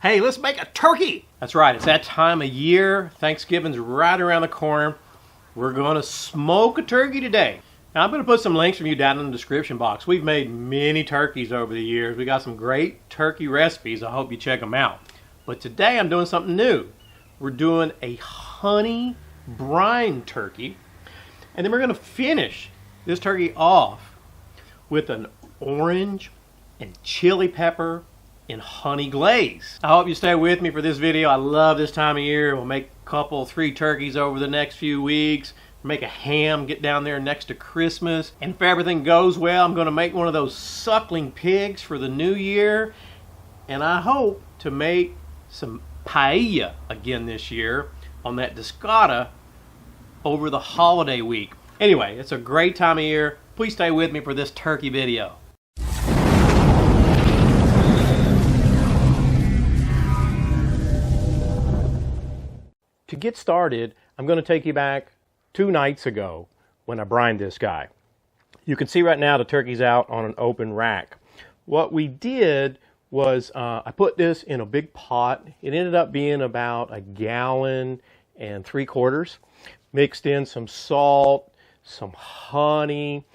Hey, let's make a turkey. That's right, it's that time of year. Thanksgiving's right around the corner. We're gonna smoke a turkey today. Now I'm gonna put some links from you down in the description box. We've made many turkeys over the years. We got some great turkey recipes. I hope you check them out. But today I'm doing something new. We're doing a honey brine turkey. And then we're gonna finish this turkey off with an orange and chili pepper and honey glaze. I hope you stay with me for this video. I love this time of year. We'll make a couple, 3 turkeys over the next few weeks. Make a ham, get down there next to Christmas. And if everything goes well, I'm gonna make one of those suckling pigs for the new year. And I hope to make some paella again this year on that discata over the holiday week. Anyway, it's a great time of year. Please stay with me for this turkey video. To get started, I'm going to take you back 2 nights ago when I brined this guy. You can see right now the turkey's out on an open rack. What we did was I put this in a big pot. It ended up being about 1.75 gallons. Mixed in some salt, some honey.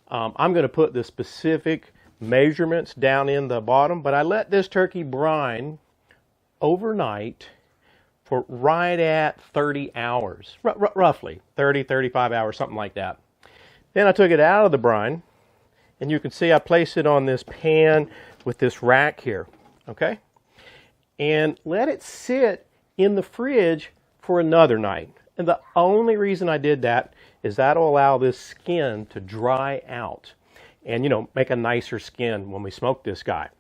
I'm going to put the specific measurements down in the bottom, but I let this turkey brine overnight for right at 30 hours, roughly 30, 35 hours, something like that. Then I took it out of the brine, and you can see I placed it on this pan with this rack here, okay? And let it sit in the fridge for another night. And the only reason I did that is that'll allow this skin to dry out and, you know, make a nicer skin when we smoke this guy.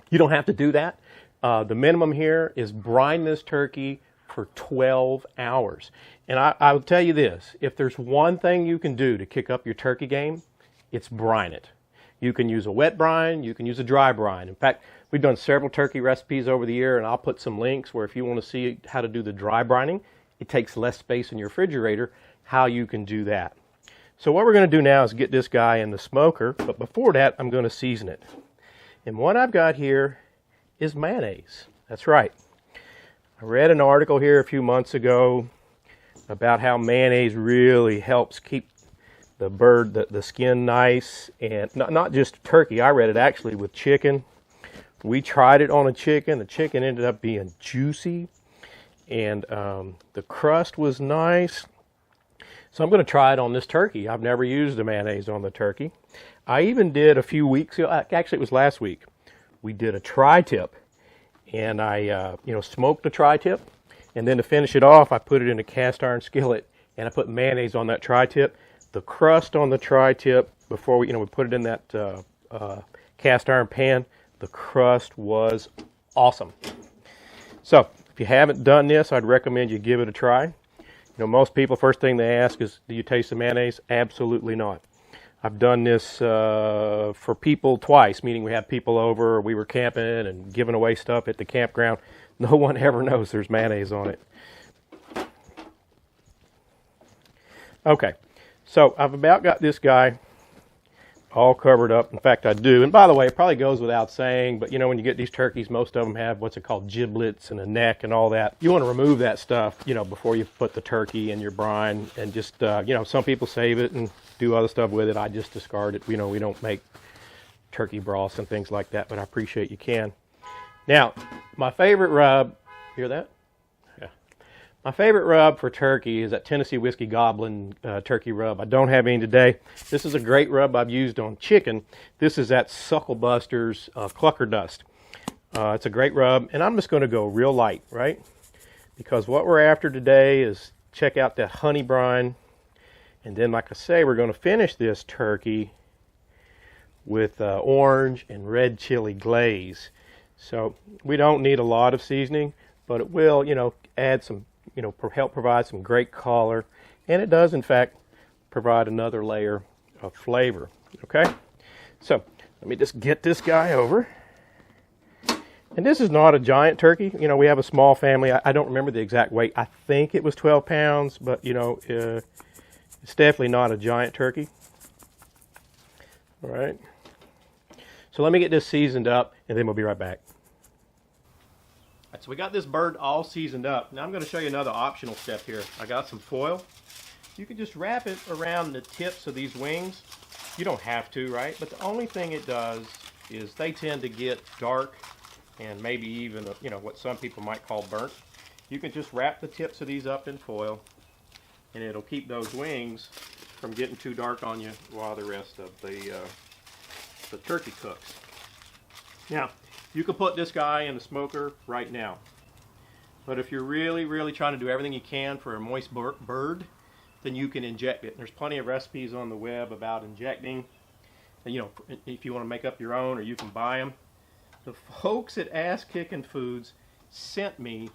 You don't have to do that. The minimum here is brine this turkey for 12 hours. And I will tell you this, if there's one thing you can do to kick up your turkey game, it's brine it. You can use a wet brine, you can use a dry brine. In fact, we've done several turkey recipes over the year, and I'll put some links where if you want to see how to do the dry brining, it takes less space in your refrigerator, how you can do that. So what we're going to do now is get this guy in the smoker, but before that, I'm going to season it. And what I've got here is mayonnaise. That's right. I read an article here a few months ago about how mayonnaise really helps keep the skin nice, and not just turkey. I read it actually with chicken. We tried it on a chicken. The chicken ended up being juicy, and the crust was nice. So I'm going to try it on this turkey. I've never used a mayonnaise on the turkey. I even did a few weeks ago, actually it was last week, we did a tri-tip, and I smoked the tri-tip, and then to finish it off, I put it in a cast iron skillet, and I put mayonnaise on that tri-tip. The crust on the tri-tip, before we put it in that cast iron pan, the crust was awesome. So if you haven't done this, I'd recommend you give it a try. You know, most people, first thing they ask is, do you taste the mayonnaise? Absolutely not. I've done this for people twice, meaning we had people over, we were camping and giving away stuff at the campground. No one ever knows there's mayonnaise on it. Okay, so I've about got this guy all covered up. In fact, I do. And by the way, it probably goes without saying, but you know, when you get these turkeys, most of them have what's it called, giblets and a neck and all that. You want to remove that stuff, you know, before you put the turkey in your brine, and just, some people save it and do other stuff with it. I just discard it. You know, we don't make turkey broths and things like that, but I appreciate you can. Now, my favorite rub, hear that? Yeah. My favorite rub for turkey is that Tennessee Whiskey Goblin turkey rub. I don't have any today. This is a great rub I've used on chicken. This is that Sucklebuster's Clucker Dust. It's a great rub, and I'm just going to go real light, right? Because what we're after today is check out that honey brine. And then, like I say, we're going to finish this turkey with orange and red chili glaze. So we don't need a lot of seasoning, but it will, add some, help provide some great color. And it does, in fact, provide another layer of flavor. Okay? So let me just get this guy over. And this is not a giant turkey. You know, we have a small family. I don't remember the exact weight. I think it was 12 pounds, but, it's definitely not a giant turkey. All right. So let me get this seasoned up, and then we'll be right back. Right, so we got this bird all seasoned up. Now I'm going to show you another optional step here. I got some foil. You can just wrap it around the tips of these wings. You don't have to, right? But the only thing it does is they tend to get dark and maybe even, you know, what some people might call burnt. You can just wrap the tips of these up in foil, and it'll keep those wings from getting too dark on you while the rest of the turkey cooks. Now, you can put this guy in the smoker right now. But if you're really, really trying to do everything you can for a moist bird, then you can inject it. There's plenty of recipes on the web about injecting. And, you know, if you want to make up your own, or you can buy them. The folks at Ass Kicking Foods sent me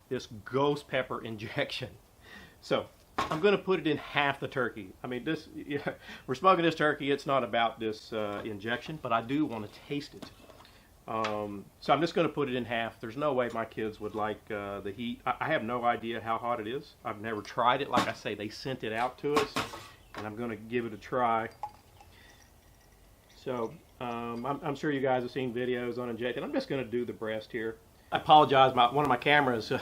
this ghost pepper injection. So I'm going to put it in half the turkey. I mean, this, yeah, we're smoking this turkey. It's not about this injection, but I do want to taste it. So I'm just going to put it in half. There's no way my kids would like the heat. I have no idea how hot it is. I've never tried it. Like I say, they sent it out to us, and I'm going to give it a try. So I'm sure you guys have seen videos on injecting. I'm just going to do the breast here. I apologize, one of my cameras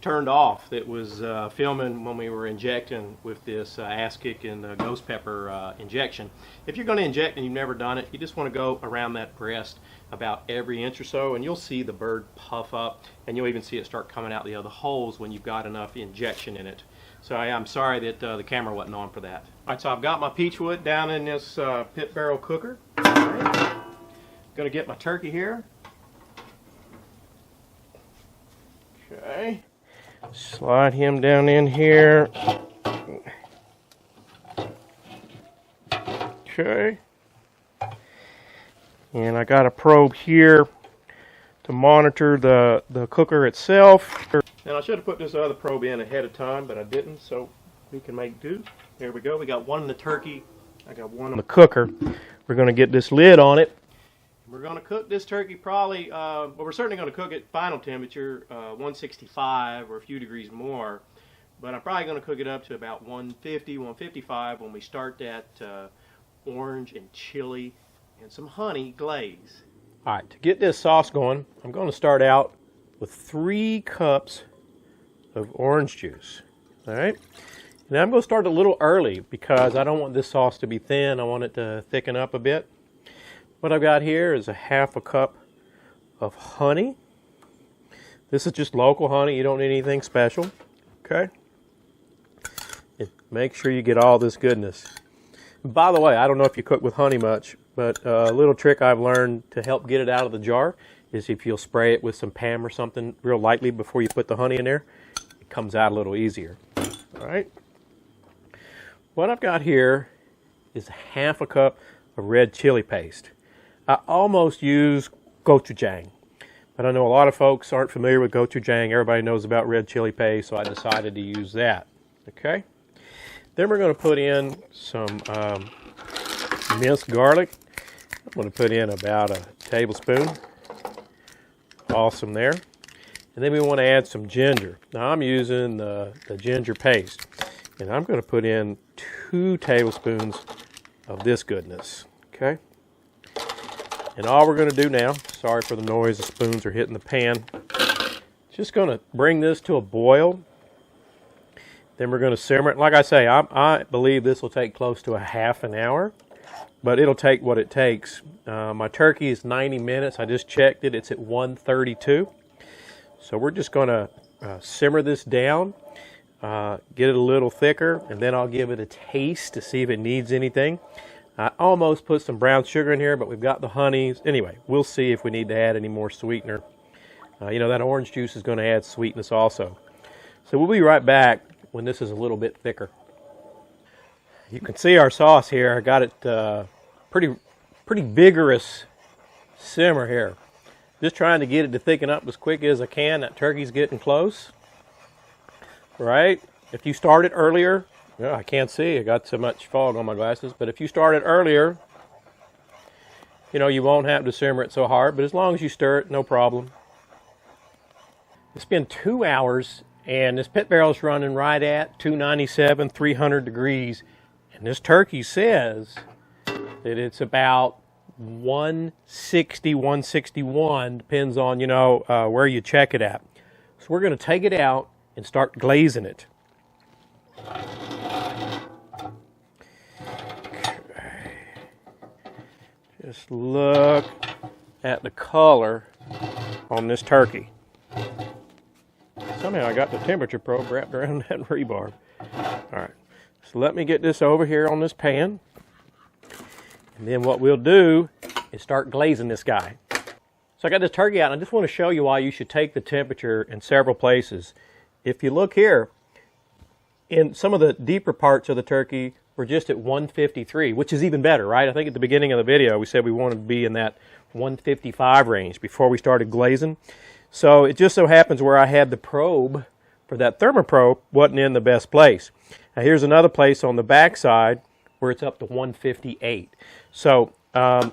turned off that was filming when we were injecting with this ass-kicking ghost pepper injection. If you're going to inject and you've never done it, you just want to go around that breast about every inch or so, and you'll see the bird puff up, and you'll even see it start coming out the other holes when you've got enough injection in it. So I'm sorry that the camera wasn't on for that. All right, so I've got my peach wood down in this pit barrel cooker. All right. Going to get my turkey here. Okay, slide him down in here. Okay, and I got a probe here to monitor the cooker itself. And I should have put this other probe in ahead of time, but I didn't, so we can make do. There we go. We got one in the turkey. I got one in the cooker. We're going to get this lid on it. We're going to cook this turkey probably, well, we're certainly going to cook it final temperature, 165 or a few degrees more. But I'm probably going to cook it up to about 150, 155 when we start that orange and chili and some honey glaze. All right, to get this sauce going, I'm going to start out with 3 cups of orange juice. All right. Now I'm going to start a little early because I don't want this sauce to be thin. I want it to thicken up a bit. What I've got here is a half a cup of honey. This is just local honey. You don't need anything special. Okay. And make sure you get all this goodness. By the way, I don't know if you cook with honey much, but a little trick I've learned to help get it out of the jar is if you'll spray it with some Pam or something real lightly before you put the honey in there, it comes out a little easier. All right. What I've got here is half a cup of red chili paste. I almost use gochujang, but I know a lot of folks aren't familiar with gochujang. Everybody knows about red chili paste, so I decided to use that. Okay. Then we're going to put in some minced garlic. I'm going to put in about a tablespoon. Awesome there. And then we want to add some ginger. Now I'm using the ginger paste, and I'm going to put in 2 tablespoons of this goodness. Okay. And all we're going to do now, sorry for the noise, the spoons are hitting the pan. Just going to bring this to a boil. Then we're going to simmer it. Like I say, I believe this will take close to a half an hour, but it'll take what it takes. My turkey is 90 minutes. I just checked it. It's at 132. So we're just going to simmer this down, get it a little thicker, and then I'll give it a taste to see if it needs anything. I almost put some brown sugar in here, but we've got the honeys. Anyway, we'll see if we need to add any more sweetener. You know, that orange juice is going to add sweetness also. So we'll be right back when this is a little bit thicker. You can see our sauce here. I got it pretty vigorous simmer here. Just trying to get it to thicken up as quick as I can. That turkey's getting close. Right? If you started earlier, well, I can't see. I got so much fog on my glasses. But if you started earlier, you know, you won't have to simmer it so hard. But as long as you stir it, no problem. It's been 2 hours, and this pit barrel's running right at 297, 300 degrees. And this turkey says that it's about 160, 161, depends on, you know, where you check it at. So we're going to take it out and start glazing it. Okay. Just look at the color on this turkey. Somehow I got the temperature probe wrapped around that rebar. All right, so let me get this over here on this pan. And then what we'll do is start glazing this guy. So I got this turkey out, and I just want to show you why you should take the temperature in several places. If you look here, in some of the deeper parts of the turkey, we're just at 153, which is even better, right? I think at the beginning of the video, we said we wanted to be in that 155 range before we started glazing. So it just so happens where I had the probe for that thermoprobe wasn't in the best place. Now here's another place on the back side where it's up to 158. So,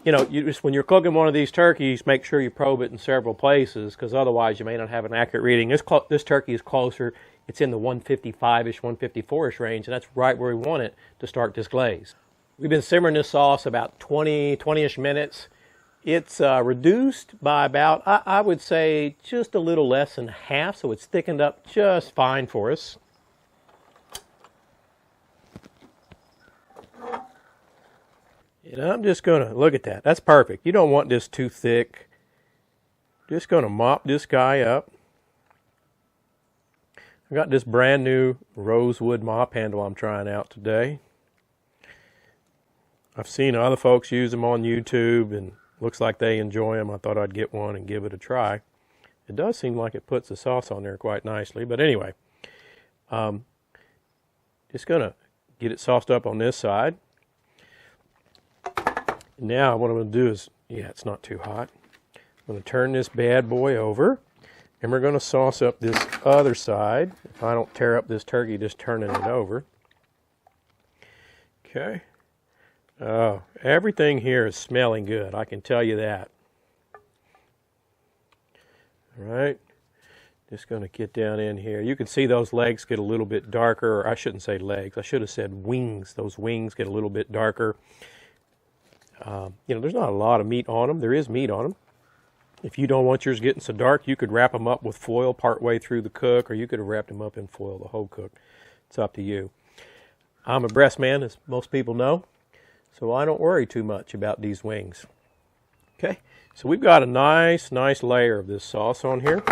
you know, when you're cooking one of these turkeys, make sure you probe it in several places, because otherwise you may not have an accurate reading. This turkey is closer. It's in the 155-ish, 154-ish range, and that's right where we want it to start this glaze. We've been simmering this sauce about 20-ish minutes. It's reduced by about, I would say, just a little less than half, so it's thickened up just fine for us. And I'm just going to, look at that. That's perfect. You don't want this too thick. Just going to mop this guy up. I got this brand new rosewood mop handle I'm trying out today. I've seen other folks use them on YouTube, and looks like they enjoy them. I thought I'd get one and give it a try. It does seem like it puts the sauce on there quite nicely. But anyway, just going to get it sauced up on this side. Now what I'm going to do is, yeah, it's not too hot. I'm going to turn this bad boy over, and we're going to sauce up this other side. If I don't tear up this turkey just turning it over. Okay. Oh, everything here is smelling good, I can tell you that. All right. Just going to get down in here. You can see those legs get a little bit darker. Or I shouldn't say legs. I should have said wings. Those wings get a little bit darker. You know, there's not a lot of meat on them. There is meat on them. If you don't want yours getting so dark, you could wrap them up with foil partway through the cook, or you could have wrapped them up in foil the whole cook. It's up to you. I'm a breast man, as most people know, so I don't worry too much about these wings. Okay, so we've got a nice layer of this sauce on here.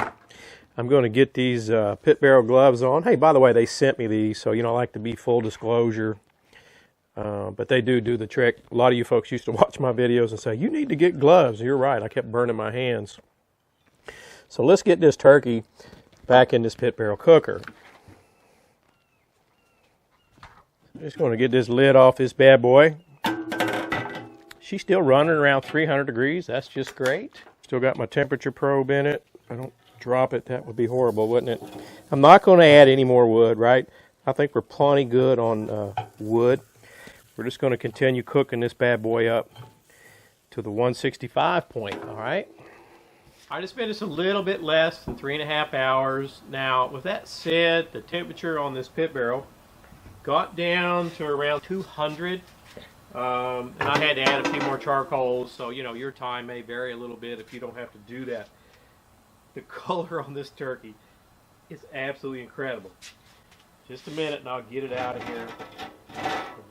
I'm going to get these pit barrel gloves on. Hey, by the way, they sent me these, so, you know, I like to be full disclosure. But they do the trick. A lot of you folks used to watch my videos and say, you need to get gloves. You're right. I kept burning my hands. So let's get this turkey back in this pit barrel cooker. I'm just going to get this lid off this bad boy. She's still running around 300 degrees. That's just great. Still got my temperature probe in it. I don't drop it. That would be horrible, wouldn't it? I'm not going to add any more wood, right? I think we're plenty good on wood. We're just going to continue cooking this bad boy up to the 165 point, all right? I just spent just a little bit less than 3.5 hours. Now, with that said, the temperature on this pit barrel got down to around 200, and I had to add a few more charcoals, so, you know, your time may vary a little bit if you don't have to do that. The color on this turkey is absolutely incredible. Just a minute, and I'll get it out of here.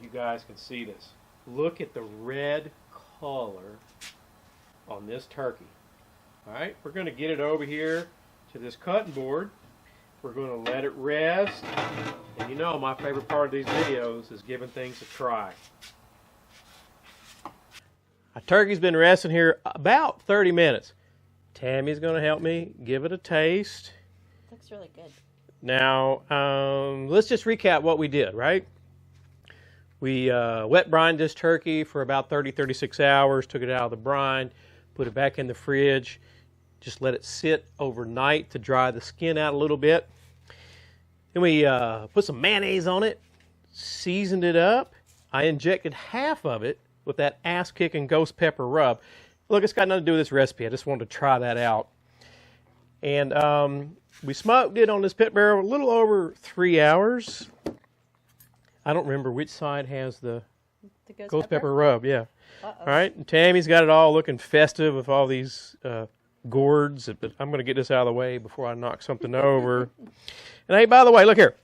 You guys can see this. Look at the red color on this turkey. All right, we're going to get it over here to this cutting board. We're going to let it rest. And you know, my favorite part of these videos is giving things a try. Our turkey's been resting here about 30 minutes. Tammy's going to help me give it a taste. Looks really good. Now, let's just recap what we did, right? We wet brined this turkey for about 36 hours, took it out of the brine, put it back in the fridge, just let it sit overnight to dry the skin out a little bit. Then we put some mayonnaise on it, seasoned it up. I injected half of it with that ass-kicking ghost pepper rub. Look, it's got nothing to do with this recipe. I just wanted to try that out. And we smoked it on this pit barrel a little over 3 hours. I don't remember which side has the ghost pepper rub, yeah. Uh-oh. All right, and Tammy's got it all looking festive with all these gourds, but I'm going to get this out of the way before I knock something over. And hey, by the way, look here.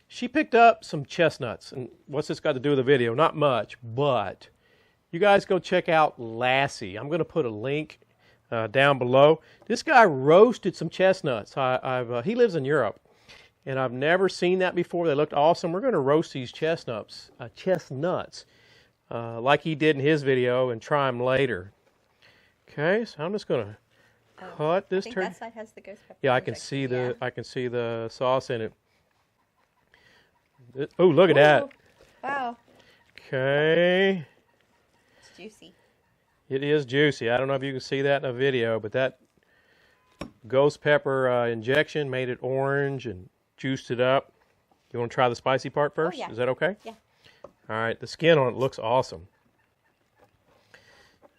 She picked up some chestnuts, and what's this got to do with the video? Not much, but you guys go check out Lassie. I'm going to put a link down below. This guy roasted some chestnuts. He lives in Europe, and I've never seen that before. They looked awesome. We're going to roast these chestnuts like he did in his video and try them later. Okay, so I'm just going to cut this turkey. That side has the ghost pepper. Yeah, I can see the sauce in it. Oh, look at that. Wow. Okay. It's juicy. It is juicy. I don't know if you can see that in a video, but that ghost pepper injection made it orange and juiced it up. You want to try the spicy part first? Oh, yeah. Is that okay? Yeah. All right. The skin on it looks awesome.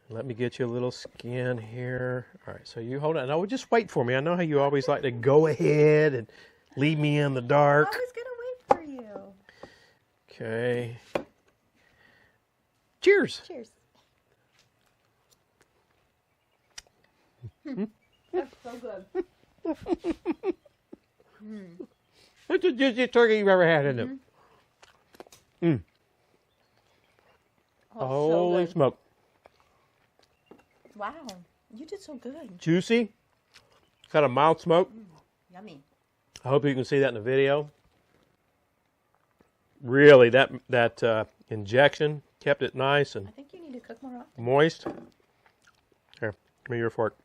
Let me get you a little skin here. All right. So you hold on. No, just wait for me. I know how you always like to go ahead and leave me in the dark. I was going to wait for you. Okay. Cheers. Cheers. That's so good. It's the juiciest turkey you've ever had, isn't it? Mm. Oh, Holy so smoke. Wow. You did so good. Juicy. Got a mild smoke. Yummy. I hope you can see that in the video. Really, that injection kept it nice and I think you need to cook more often. moist. Here, give me your fork.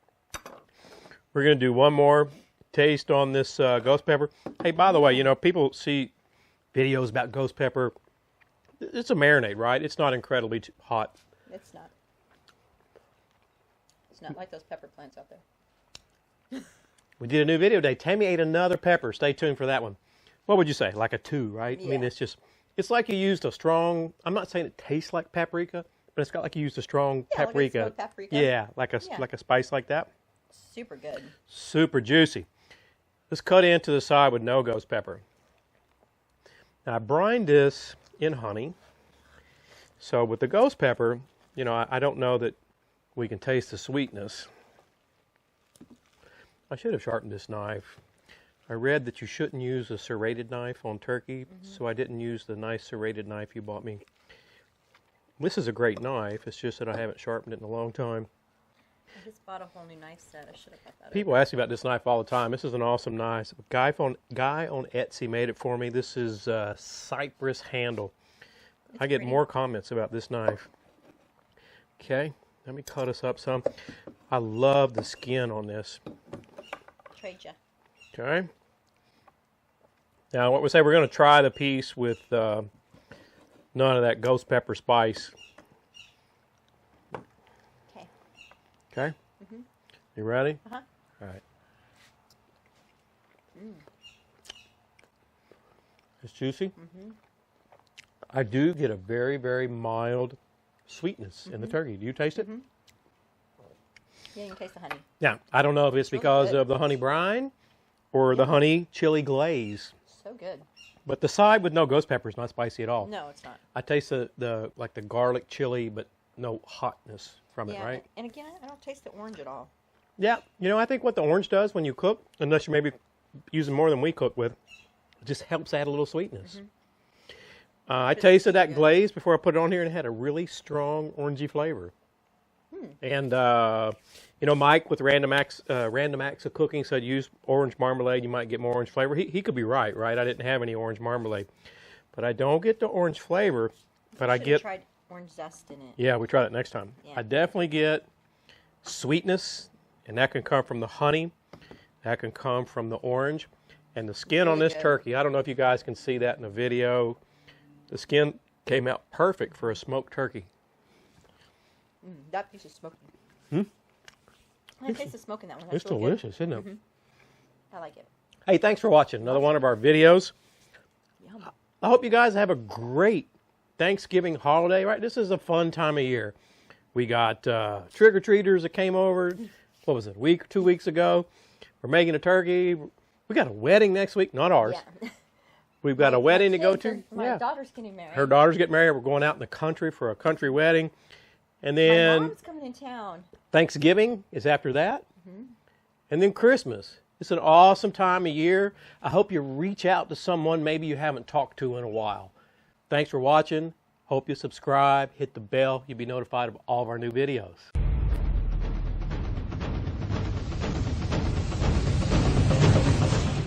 We're going to do one more taste on this ghost pepper. Hey, by the way, you know, people see videos about ghost pepper. It's a marinade, right? It's not incredibly hot. It's not. It's not like those pepper plants out there. We did a new video today. Tammy ate another pepper. Stay tuned for that one. What would you say? Like a 2, right? Yeah. I mean, it's like you used a strong, I'm not saying it tastes like paprika, but it's got like you used a strong paprika. Like a smoked paprika. Yeah, like a spice like that. Super good. Super juicy. Let's cut into the side with no ghost pepper. Now, I brined this in honey. So with the ghost pepper, you know, I don't know that we can taste the sweetness. I should have sharpened this knife. I read that you shouldn't use a serrated knife on turkey, so I didn't use the nice serrated knife you bought me. This is a great knife. It's just that I haven't sharpened it in a long time. I just bought a whole new knife set. I should have got that. People ask me about this knife all the time. This is an awesome knife. A guy on Etsy made it for me. This is cypress handle. I get more comments about this knife. Okay, let me cut us up some. I love the skin on this. Trade ya. Okay. Now, what we say, we're going to try the piece with none of that ghost pepper spice. Okay. Okay? You ready? Uh-huh. All right. It's juicy. I do get a very, very mild sweetness in the turkey. Do you taste it? Yeah, you can taste the honey. Yeah. I don't know if it's because good. of the honey brine or the honey chili glaze. So good. But the side with no ghost pepper is not spicy at all. No, it's not. I taste the garlic chili, but no hotness from it, Yeah, right? and again, I don't taste the orange at all. Yeah. You know, I think what the orange does when you cook, unless you're maybe using more than we cook with, it just helps add a little sweetness. I tasted that glaze before I put it on here, and it had a really strong orangey flavor. And, you know, Mike with Random Acts of Cooking said use orange marmalade. You might get more orange flavor. He could be right? I didn't have any orange marmalade. But I don't get the orange flavor, but I get... tried orange zest in it. Yeah, we try that next time. Yeah. I definitely get sweetness, and that can come from the honey. That can come from the orange. And the skin on this turkey, I don't know if you guys can see that in the video. The skin came out perfect for a smoked turkey. That piece is smoky. I taste the smoke in that one. That's It's really delicious, isn't it? good. I like it. Hey, thanks for watching another one of our videos. Yum. I hope you guys have a great Thanksgiving holiday, right? This is a fun time of year. We got trick-or-treaters that came over, what was it, 2 weeks ago. We're making a turkey. We got a wedding next week, not ours. Yeah. We've got a wedding to go to. My daughter's getting married. Her daughter's getting married. We're going out in the country for a country wedding. And My then mom's coming in town. Thanksgiving is after that. And then Christmas. It's an awesome time of year. I hope you reach out to someone maybe you haven't talked to in a while. Thanks for watching. Hope you subscribe, hit the bell. You'll be notified of all of our new videos.